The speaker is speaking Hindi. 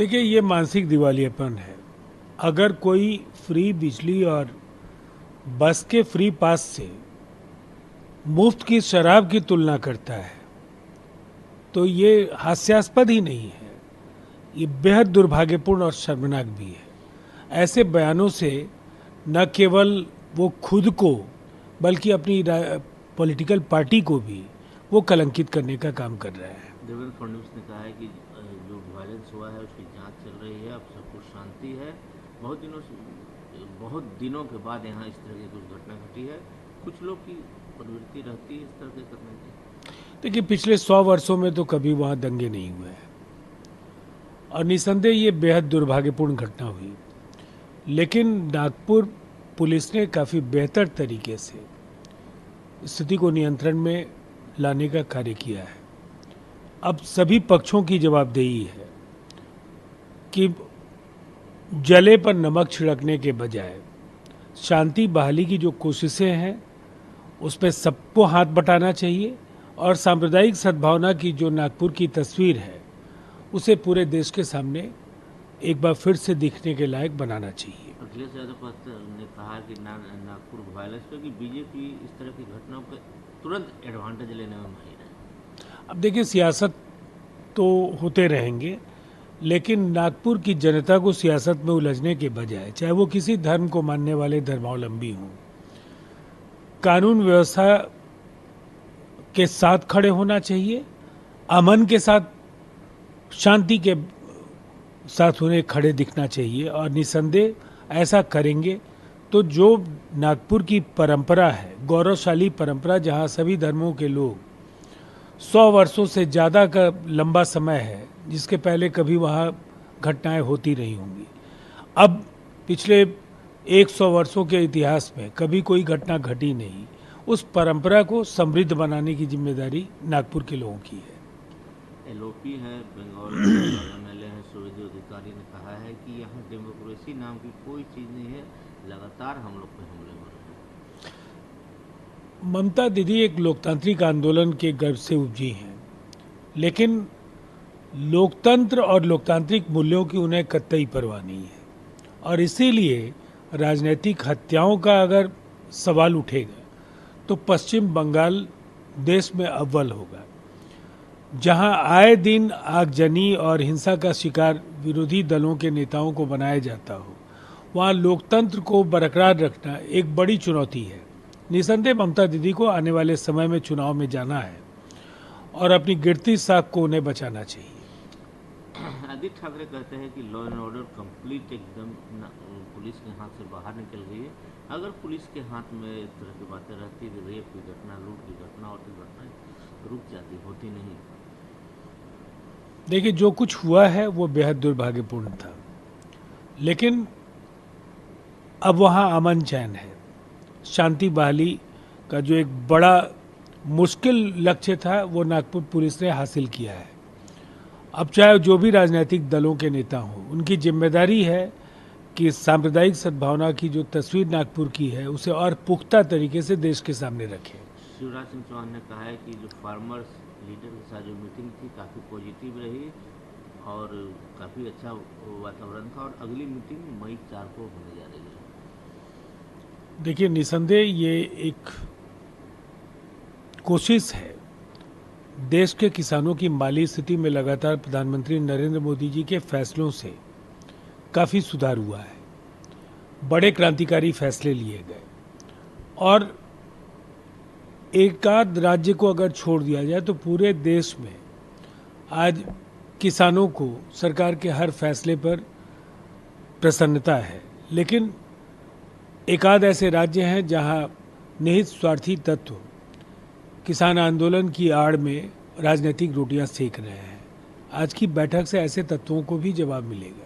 देखिए, ये मानसिक दिवालियापन है। अगर कोई फ्री बिजली और बस के फ्री पास से मुफ्त की शराब की तुलना करता है तो ये हास्यास्पद ही नहीं है, ये बेहद दुर्भाग्यपूर्ण और शर्मनाक भी है। ऐसे बयानों से न केवल वो खुद को बल्कि अपनी पॉलिटिकल पार्टी को भी वो कलंकित करने का काम कर रहा है। देवेंद्र फडणवीस ने कहा है कि जो वायलेंस हुआ है उसकी जांच चल रही है, अब सब कुछ शांति है। बहुत दिनों के बाद यहाँ इस तरह की कुछ घटना घटी है। कुछ लोग की प्रवृत्ति रहती है इस तरह के करने की। देखिए, पिछले 100 वर्षों में तो कभी वहाँ दंगे नहीं हुए हैं और निसंदेह ये बेहद दुर्भाग्यपूर्ण घटना हुई। लेकिन नागपुर पुलिस ने काफ़ी बेहतर तरीके से स्थिति को नियंत्रण में लाने का कार्य किया है। अब सभी पक्षों की जवाबदेही है कि जले पर नमक छिड़कने के बजाय शांति बहाली की जो कोशिशें हैं उस पर सबको हाथ बटाना चाहिए और सांप्रदायिक सद्भावना की जो नागपुर की तस्वीर है उसे पूरे देश के सामने एक बार फिर से दिखने के लायक बनाना चाहिए। अखिलेश यादव ने कहा कि नागपुर वायलेंस पे कि बीजेपी इस तरह की घटनाओं पे तुरंत एडवांटेज लेने में माहिर है। अब देखिए, सियासत तो होते रहेंगे, लेकिन नागपुर की जनता को सियासत में उलझने के बजाय, चाहे वो किसी धर्म को मानने वाले धर्मावलंबी हों, कानून व्यवस्था के साथ खड़े होना चाहिए, अमन के साथ, शांति के साथ उन्हें खड़े दिखना चाहिए। और निसंदेह ऐसा करेंगे तो जो नागपुर की परंपरा है, गौरवशाली परंपरा जहां सभी धर्मों के लोग 100 वर्षों से ज़्यादा का लंबा समय है जिसके पहले कभी वहाँ घटनाएं होती रही होंगी, अब पिछले 100 वर्षों के इतिहास में कभी कोई घटना घटी नहीं, उस परंपरा को समृद्ध बनाने की जिम्मेदारी नागपुर के लोगों की है। एलओपी है, बंगाल एमएलए है सुवेंदु अधिकारी ने कहा है कि यहाँ डेमोक्रेसी नाम की कोई चीज़ नहीं है, लगातार हम लोग पे हमले हो रहे हैं। ममता दीदी एक लोकतांत्रिक आंदोलन के गर्भ से उपजी हैं, लेकिन लोकतंत्र और लोकतांत्रिक मूल्यों की उन्हें कतई परवाह नहीं है और इसीलिए राजनीतिक हत्याओं का अगर सवाल उठेगा तो पश्चिम बंगाल देश में अव्वल होगा, जहां आए दिन आगजनी और हिंसा का शिकार विरोधी दलों के नेताओं को बनाया जाता हो। वहां लोकतंत्र को बरकरार रखना एक बड़ी चुनौती है। निसंदेह ममता दीदी को आने वाले समय में चुनाव में जाना है और अपनी गिरती साख को उन्हें बचाना चाहिए। आदित्य ठाकरे कहते हैं कि लॉ एंड ऑर्डर कंप्लीट एकदम पुलिस के हाथ से बाहर निकल गई है। अगर पुलिस के हाथ में इस तरह की बातें रहती तो रेप की घटना, लूट की घटना और की घटनाएं रुक जाती, होती नहीं। देखिए, जो कुछ हुआ है वो बेहद दुर्भाग्यपूर्ण था, लेकिन अब वहाँ अमन चैन है। शांति बहाली का जो एक बड़ा मुश्किल लक्ष्य था वो नागपुर पुलिस ने हासिल किया है। अब चाहे जो भी राजनीतिक दलों के नेता हों, उनकी जिम्मेदारी है कि सांप्रदायिक सद्भावना की जो तस्वीर नागपुर की है उसे और पुख्ता तरीके से देश के सामने रखें। शिवराज सिंह चौहान ने कहा है कि जो फार्मर्स लीडर के साथ जो मीटिंग थी काफ़ी पॉजिटिव रही और काफ़ी अच्छा वातावरण था और अगली मीटिंग मई 4 को होने जा रही है। देखिए, निसंदेह ये एक कोशिश है। देश के किसानों की माली स्थिति में लगातार प्रधानमंत्री नरेंद्र मोदी जी के फैसलों से काफ़ी सुधार हुआ है, बड़े क्रांतिकारी फैसले लिए गए और एक आध राज्य को अगर छोड़ दिया जाए तो पूरे देश में आज किसानों को सरकार के हर फैसले पर प्रसन्नता है। लेकिन एक आध ऐसे राज्य हैं जहां निहित स्वार्थी तत्व किसान आंदोलन की आड़ में राजनीतिक रोटियां सेक रहे हैं। आज की बैठक से ऐसे तत्वों को भी जवाब मिलेगा।